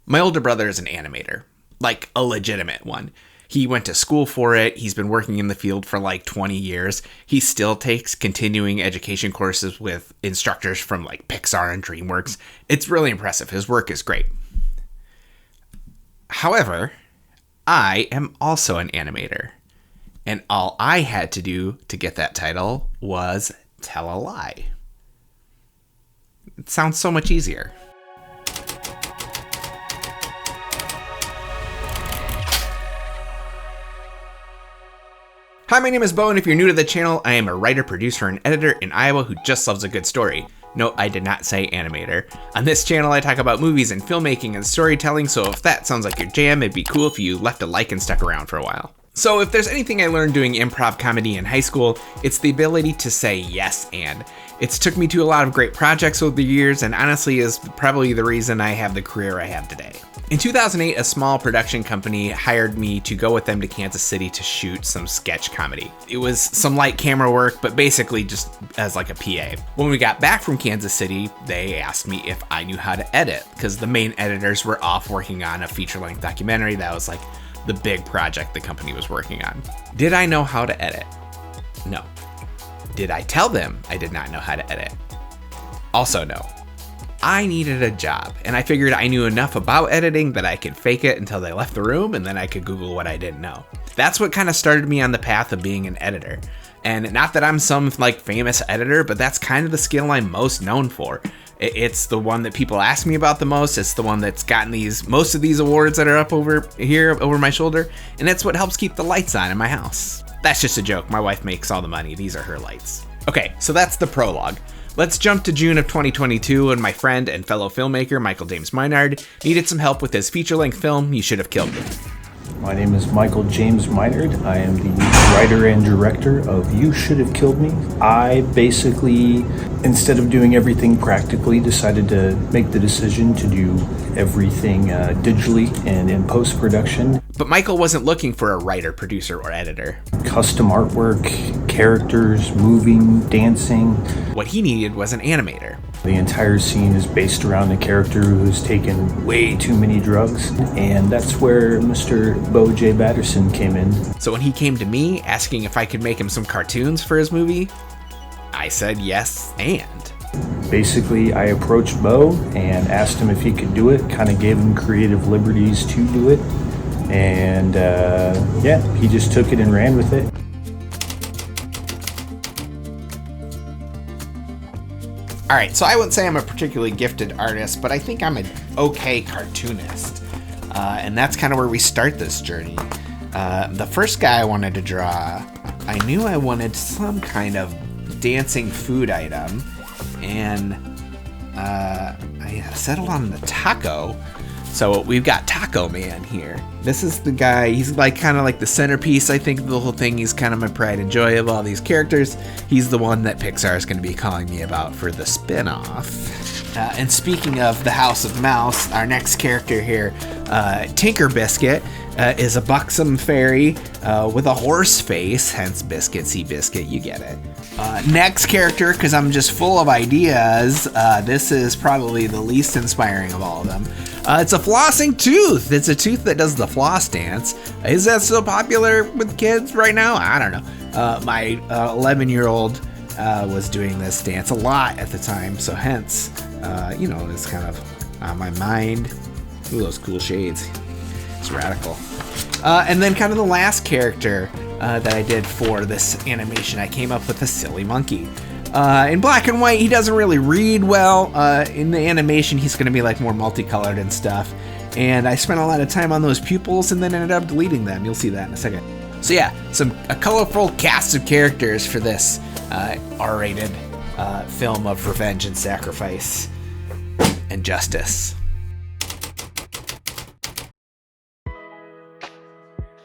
My older brother is an animator, like a legitimate one. He went to school for it. He's been working in the field for like 20 years. He still takes continuing education courses with instructors from like Pixar and DreamWorks. It's really impressive. His work is great. However, I am also an animator. And all I had to do to get that title was tell a lie. It sounds so much easier. Hi, my name is Beau, and if you're new to the channel, I am a writer, producer, and editor in Iowa who just loves a good story. No, I did not say animator. On this channel, I talk about movies and filmmaking and storytelling, so if that sounds like your jam, it'd be cool if you left a like and stuck around for a while. So if there's anything I learned doing improv comedy in high school, it's the ability to say yes and. It's took me to a lot of great projects over the years, and honestly is probably the reason I have the career I have today. In 2008, a small production company hired me to go with them to Kansas City to shoot some sketch comedy. It was some light camera work, but basically just as like a PA. When we got back from Kansas City, they asked me if I knew how to edit, because the main editors were off working on a feature-length documentary that was like the big project the company was working on. Did I know how to edit? No. Did I tell them I did not know how to edit? Also no. I needed a job, and I figured I knew enough about editing that I could fake it until they left the room, and then I could Google what I didn't know. That's what kind of started me on the path of being an editor. And not that I'm some like famous editor, but that's kind of the skill I'm most known for. It's the one that people ask me about the most. It's the one that's gotten most of these awards that are up over here over my shoulder, and it's what helps keep the lights on in my house. That's just a joke. My wife makes all the money. These are her lights. Okay, so that's the prologue. Let's jump to June of 2022 when my friend and fellow filmmaker Michael James Minard needed some help with his feature-length film, You Should Have Killed Me. My name is Michael James Minard. I am the writer and director of You Should Have Killed Me. I basically, instead of doing everything practically, decided to make the decision to do everything digitally and in post-production. But Michael wasn't looking for a writer, producer, or editor. Custom artwork, characters, moving, dancing. What he needed was an animator. The entire scene is based around a character who's taken way too many drugs, and that's where Mr. Beau J. Batterson came in. So when he came to me asking if I could make him some cartoons for his movie, I said yes and. Basically, I approached Beau and asked him if he could do it, kind of gave him creative liberties to do it, and he just took it and ran with it. All right, so I wouldn't say I'm a particularly gifted artist, but I think I'm an okay cartoonist. And that's kind of where we start this journey. The first guy I wanted to draw, I knew I wanted some kind of dancing food item, and I settled on the taco. So we've got Taco Man here. This is the guy, he's like kind of like the centerpiece, I think, of the whole thing. He's kind of my pride and joy of all these characters. He's the one that Pixar is going to be calling me about for the spin-off. And speaking of the House of Mouse, our next character here, Tinker Biscuit, is a buxom fairy with a horse face, hence Biscuit, see Biscuit, you get it. Next character, because I'm just full of ideas, this is probably the least inspiring of all of them. It's a flossing tooth. It's a tooth that does the floss dance. Is that so popular with kids right now? I don't know. My 11-year-old was doing this dance a lot at the time, so hence, it's kind of on my mind. Ooh, those cool shades. It's radical. And then kind of the last character that I did for this animation, I came up with a silly monkey. In black and white, he doesn't really read well. In the animation, he's going to be like more multicolored and stuff. And I spent a lot of time on those pupils and then ended up deleting them. You'll see that in a second. So yeah, a colorful cast of characters for this R-rated film of revenge and sacrifice and justice.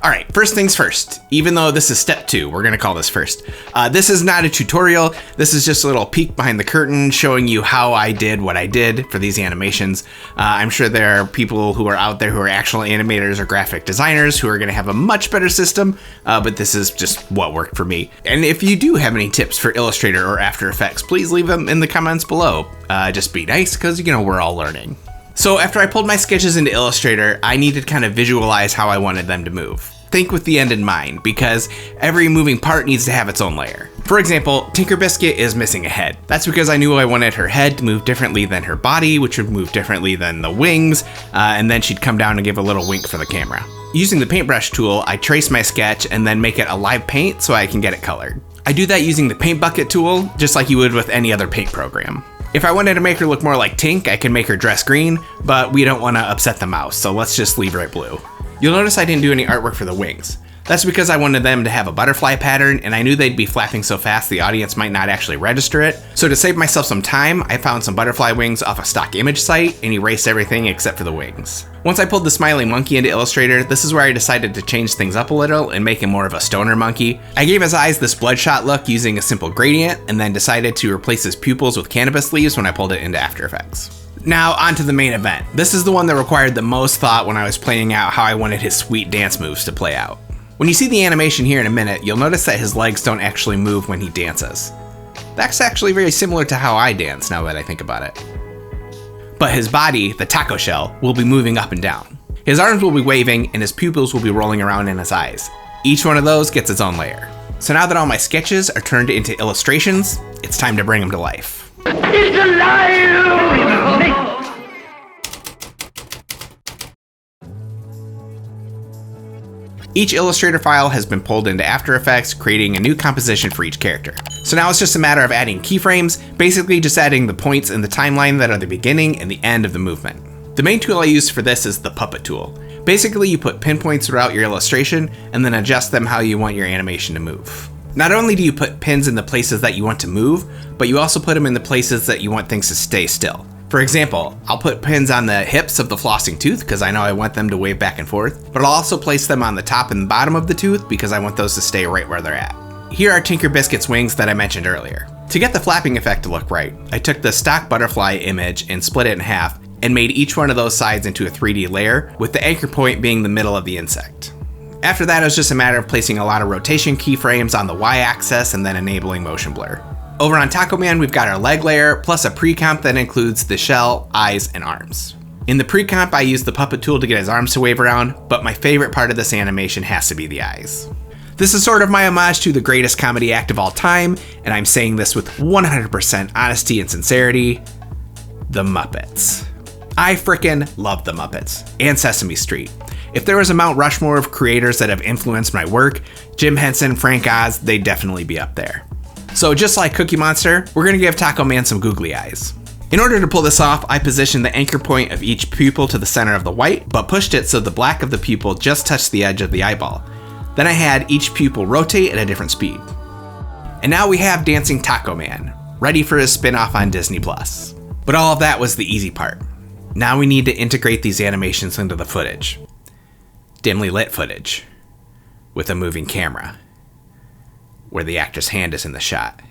All right, first things first, even though this is step 2, we're gonna call this first. This is not a tutorial. This is just a little peek behind the curtain showing you how I did what I did for these animations. I'm sure there are people who are out there who are actual animators or graphic designers who are gonna have a much better system, but this is just what worked for me. And if you do have any tips for Illustrator or After Effects, please leave them in the comments below. Just be nice, because we're all learning. So after I pulled my sketches into Illustrator, I needed to kind of visualize how I wanted them to move. Think with the end in mind, because every moving part needs to have its own layer. For example, Tinker Biscuit is missing a head. That's because I knew I wanted her head to move differently than her body, which would move differently than the wings, and then she'd come down and give a little wink for the camera. Using the paintbrush tool, I trace my sketch and then make it a live paint so I can get it colored. I do that using the paint bucket tool, just like you would with any other paint program. If I wanted to make her look more like Tink, I can make her dress green, but we don't want to upset the mouse, so let's just leave her at blue. You'll notice I didn't do any artwork for the wings. That's because I wanted them to have a butterfly pattern, and I knew they'd be flapping so fast the audience might not actually register it. So to save myself some time, I found some butterfly wings off a stock image site and erased everything except for the wings. Once I pulled the smiling monkey into Illustrator, this is where I decided to change things up a little and make him more of a stoner monkey. I gave his eyes this bloodshot look using a simple gradient, and then decided to replace his pupils with cannabis leaves when I pulled it into After Effects. Now onto the main event. This is the one that required the most thought when I was planning out how I wanted his sweet dance moves to play out. When you see the animation here in a minute, you'll notice that his legs don't actually move when he dances. That's actually very similar to how I dance now that I think about it. But his body, the taco shell, will be moving up and down. His arms will be waving and his pupils will be rolling around in his eyes. Each one of those gets its own layer. So now that all my sketches are turned into illustrations, it's time to bring them to life. It's alive! Each Illustrator file has been pulled into After Effects, creating a new composition for each character. So now it's just a matter of adding keyframes, basically just adding the points in the timeline that are the beginning and the end of the movement. The main tool I use for this is the puppet tool. Basically, you put pinpoints throughout your illustration and then adjust them how you want your animation to move. Not only do you put pins in the places that you want to move, but you also put them in the places that you want things to stay still. For example, I'll put pins on the hips of the flossing tooth because I know I want them to wave back and forth, but I'll also place them on the top and bottom of the tooth because I want those to stay right where they're at. Here are Tinker Biscuit's wings that I mentioned earlier. To get the flapping effect to look right, I took the stock butterfly image and split it in half and made each one of those sides into a 3D layer, with the anchor point being the middle of the insect. After that, it was just a matter of placing a lot of rotation keyframes on the Y-axis and then enabling motion blur. Over on Taco Man, we've got our leg layer, plus a pre-comp that includes the shell, eyes, and arms. In the pre-comp, I used the puppet tool to get his arms to wave around, but my favorite part of this animation has to be the eyes. This is sort of my homage to the greatest comedy act of all time, and I'm saying this with 100% honesty and sincerity: the Muppets. I frickin' love the Muppets, and Sesame Street. If there was a Mount Rushmore of creators that have influenced my work, Jim Henson, Frank Oz, they'd definitely be up there. So just like Cookie Monster, we're gonna give Taco Man some googly eyes. In order to pull this off, I positioned the anchor point of each pupil to the center of the white, but pushed it so the black of the pupil just touched the edge of the eyeball. Then I had each pupil rotate at a different speed. And now we have Dancing Taco Man, ready for his spin-off on Disney+. But all of that was the easy part. Now we need to integrate these animations into the footage. Dimly lit footage, with a moving camera, where the actor's hand is in the shot,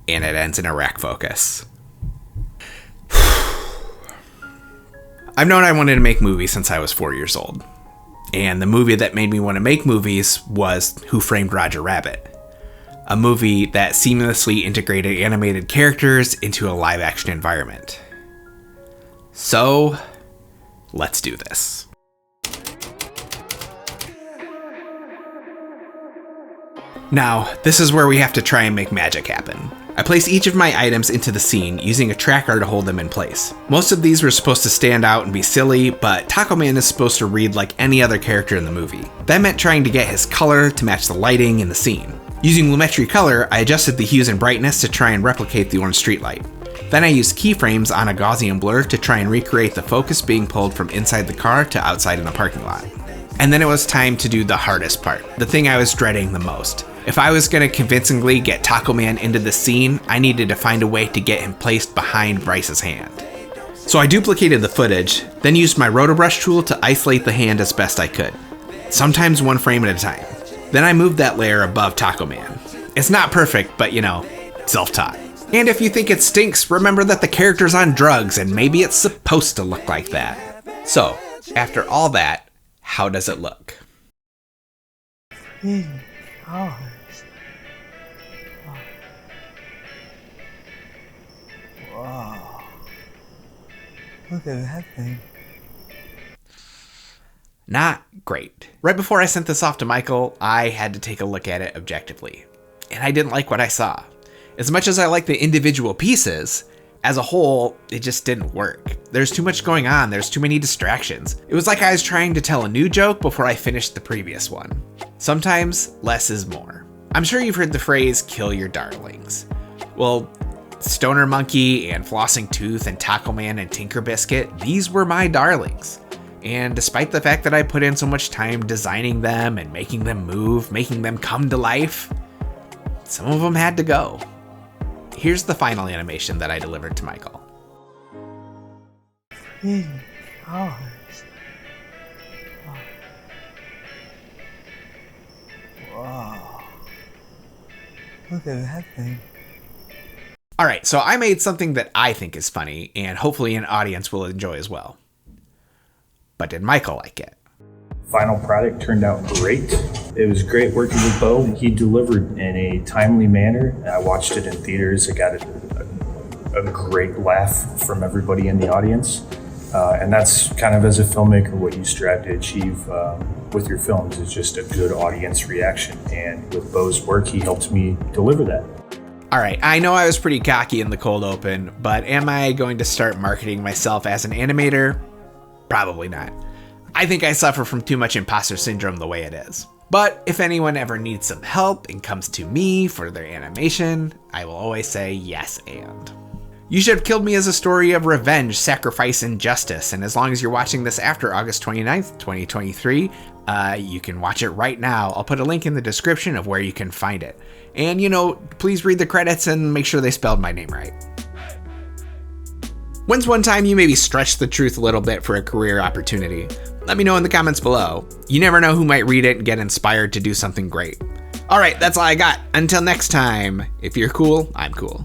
and it ends in a rack focus. I've known I wanted to make movies since I was 4 years old, and the movie that made me want to make movies was Who Framed Roger Rabbit, a movie that seamlessly integrated animated characters into a live-action environment. So, let's do this. Now, this is where we have to try and make magic happen. I place each of my items into the scene using a tracker to hold them in place. Most of these were supposed to stand out and be silly, but Taco Man is supposed to read like any other character in the movie. That meant trying to get his color to match the lighting in the scene. Using Lumetri Color, I adjusted the hues and brightness to try and replicate the orange streetlight. Then I used keyframes on a Gaussian blur to try and recreate the focus being pulled from inside the car to outside in the parking lot. And then it was time to do the hardest part, the thing I was dreading the most. If I was going to convincingly get Taco Man into the scene, I needed to find a way to get him placed behind Bryce's hand. So I duplicated the footage, then used my rotobrush tool to isolate the hand as best I could, sometimes one frame at a time. Then I moved that layer above Taco Man. It's not perfect, but you know, self-taught. And if you think it stinks, remember that the character's on drugs and maybe it's supposed to look like that. So, after all that, how does it look? Look at that thing. Not great. Right before I sent this off to Michael, I had to take a look at it objectively. And I didn't like what I saw. As much as I like the individual pieces, as a whole, it just didn't work. There's too much going on, there's too many distractions. It was like I was trying to tell a new joke before I finished the previous one. Sometimes, less is more. I'm sure you've heard the phrase, kill your darlings. Well, Stoner Monkey and Flossing Tooth and Taco Man and Tinker Biscuit, these were my darlings. And despite the fact that I put in so much time designing them and making them move, making them come to life, some of them had to go. Here's the final animation that I delivered to Michael. $3. Wow. Look at that thing. All right, so I made something that I think is funny and hopefully an audience will enjoy as well. But did Michael like it? Final product turned out great. It was great working with Beau. He delivered in a timely manner. I watched it in theaters. I got a great laugh from everybody in the audience. And that's kind of, as a filmmaker, what you strive to achieve with your films is just a good audience reaction. And with Beau's work, he helped me deliver that. All right, I know I was pretty cocky in the cold open, but am I going to start marketing myself as an animator? Probably not. I think I suffer from too much imposter syndrome the way it is. But if anyone ever needs some help and comes to me for their animation, I will always say yes and. You Should Have Killed Me is a story of revenge, sacrifice, and justice, and as long as you're watching this after August 29th, 2023, you can watch it right now. I'll put a link in the description of where you can find it. And, please read the credits and make sure they spelled my name right. When's one time you maybe stretched the truth a little bit for a career opportunity? Let me know in the comments below. You never know who might read it and get inspired to do something great. All right, that's all I got. Until next time, if you're cool, I'm cool.